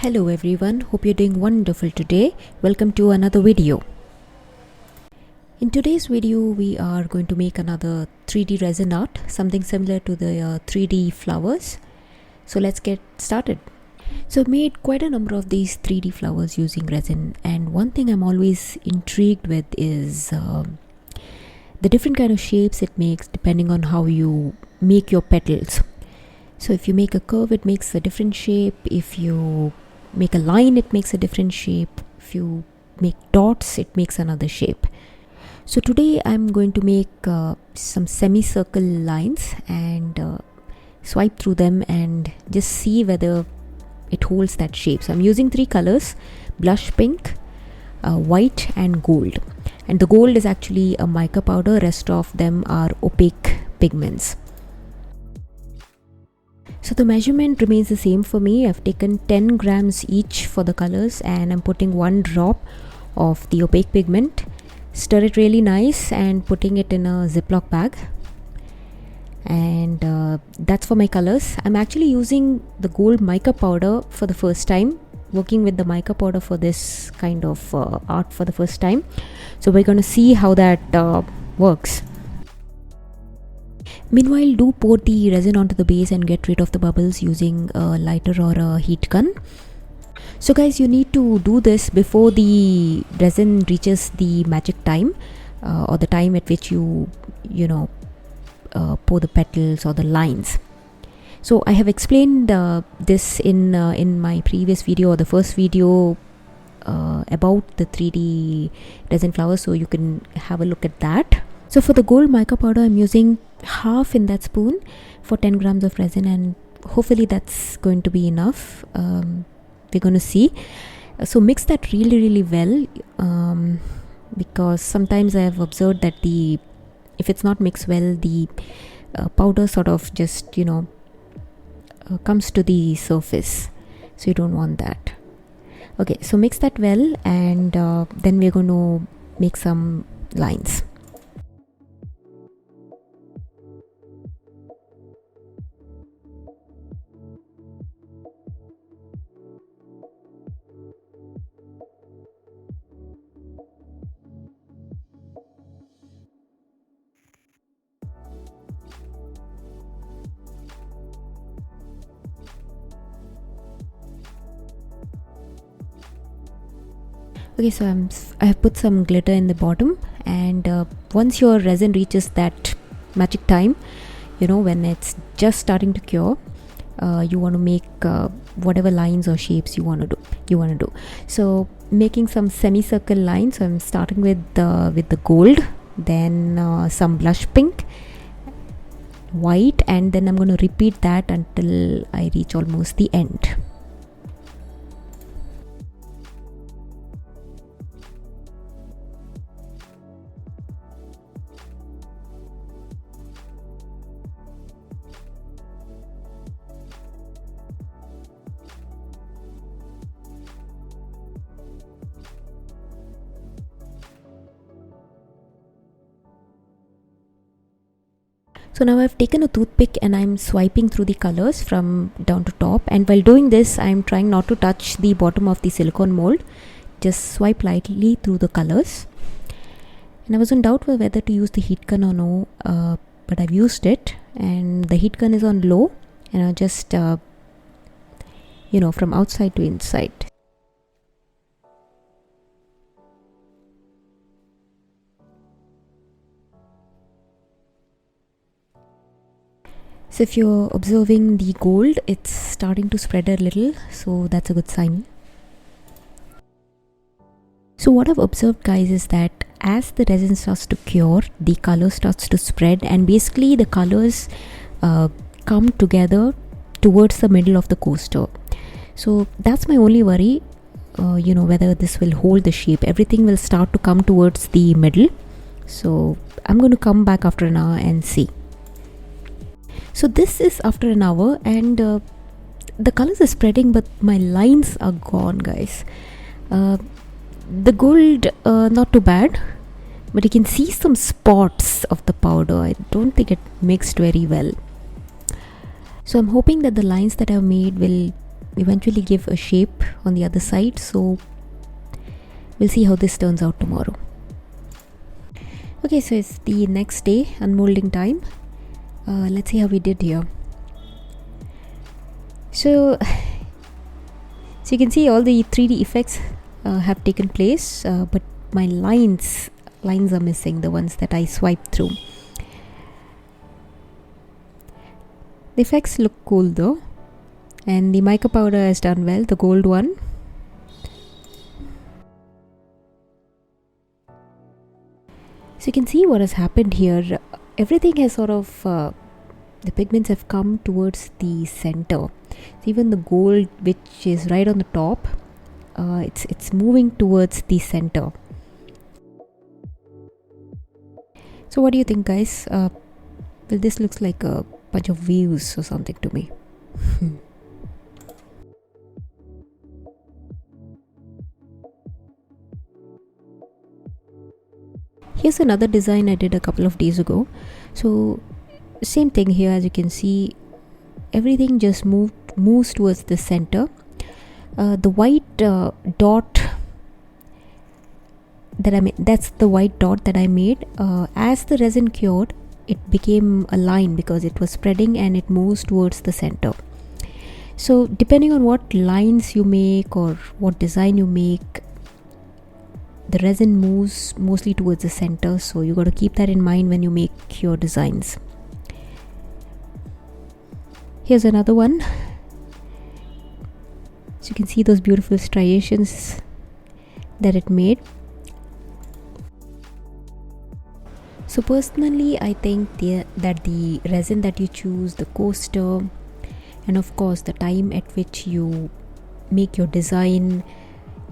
Hello everyone, hope you're doing wonderful today. Welcome to another video. In today's video we are going to make another 3D resin art, something similar to the 3D flowers. So let's get started. So I've made quite a number of these 3D flowers using resin, and one thing I'm always intrigued with is the different kind of shapes it makes depending on how you make your petals. So if you make a curve, it makes a different shape. If you make a line, it makes a different shape. If you make dots, it makes another shape. So today I'm going to make some semicircle lines and swipe through them and just see whether it holds that shape. So I'm using 3 colors: blush pink, white and gold. And the gold is actually a mica powder, rest of them are opaque pigments. So the measurement remains the same for me. I've taken 10 grams each for the colors, and I'm putting 1 drop of the opaque pigment, stir it really nice and putting it in a Ziploc bag. And that's for my colors. I'm actually using the gold mica powder for the first time, working with the mica powder for this kind of art for the first time. So we're going to see how that works. Meanwhile, do pour the resin onto the base and get rid of the bubbles using a lighter or a heat gun. So guys, you need to do this before the resin reaches the magic time, or the time at which you pour the petals or the lines. So I have explained this in my previous video, or the first video about the 3D resin flowers, so you can have a look at that. So for the gold mica powder, I'm using half in that spoon for 10 grams of resin, and hopefully that's going to be enough. We're going to see. So mix that really well, because sometimes I have observed that if it's not mixed well, the powder sort of just comes to the surface, so you don't want that. Okay, so mix that well, and then we're going to make some lines. Okay, so I have put some glitter in the bottom, and once your resin reaches that magic time, when it's just starting to cure, you want to make whatever lines or shapes you want to do. So making some semicircle lines. So I'm starting with the gold, then some blush pink, white, and then I'm going to repeat that until I reach almost the end. So now I've taken a toothpick and I'm swiping through the colors from down to top, and while doing this I'm trying not to touch the bottom of the silicone mold. Just swipe lightly through the colors. And I was in doubt whether to use the heat gun or no, but I've used it, and the heat gun is on low, and I'll just from outside to inside. So if you're observing the gold, it's starting to spread a little, so that's a good sign. So what I've observed, guys, is that as the resin starts to cure, the color starts to spread, and basically the colors come together towards the middle of the coaster. So that's my only worry, whether this will hold the shape. Everything will start to come towards the middle. So I'm going to come back after an hour and see. So this is after an hour, and the colors are spreading, but my lines are gone, guys. The gold, not too bad, but you can see some spots of the powder. I don't think it mixed very well. So I'm hoping that the lines that I've made will eventually give a shape on the other side. So we'll see how this turns out tomorrow. Okay, so it's the next day, unmolding time. Let's see how we did here. So you can see all the 3D effects have taken place, but my lines are missing, the ones that I swiped through. The effects look cool though, and the mica powder has done well, the gold one. So you can see what has happened here. Everything has sort of the pigments have come towards the center. So even the gold, which is right on the top, it's moving towards the center. So what do you think, guys? Well, this looks like a bunch of views or something to me. Here's another design I did a couple of days ago. So same thing here, as you can see, everything just moves towards the center. The white dot that I made, that's the white dot that I made. As the resin cured, it became a line because it was spreading and it moves towards the center. So depending on what lines you make or what design you make, the resin moves mostly towards the center, so you got to keep that in mind when you make your designs. Here's another one. So you can see those beautiful striations that it made. So personally, I think that the resin that you choose, the coaster, and of course the time at which you make your design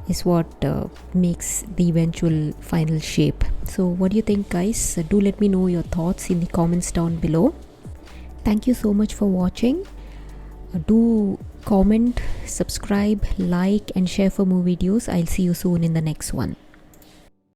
is what makes the eventual final shape. So what do you think, guys? Do let me know your thoughts in the comments down below. Thank you so much for watching. Do comment, subscribe, like and share for more videos. I'll see you soon in the next one.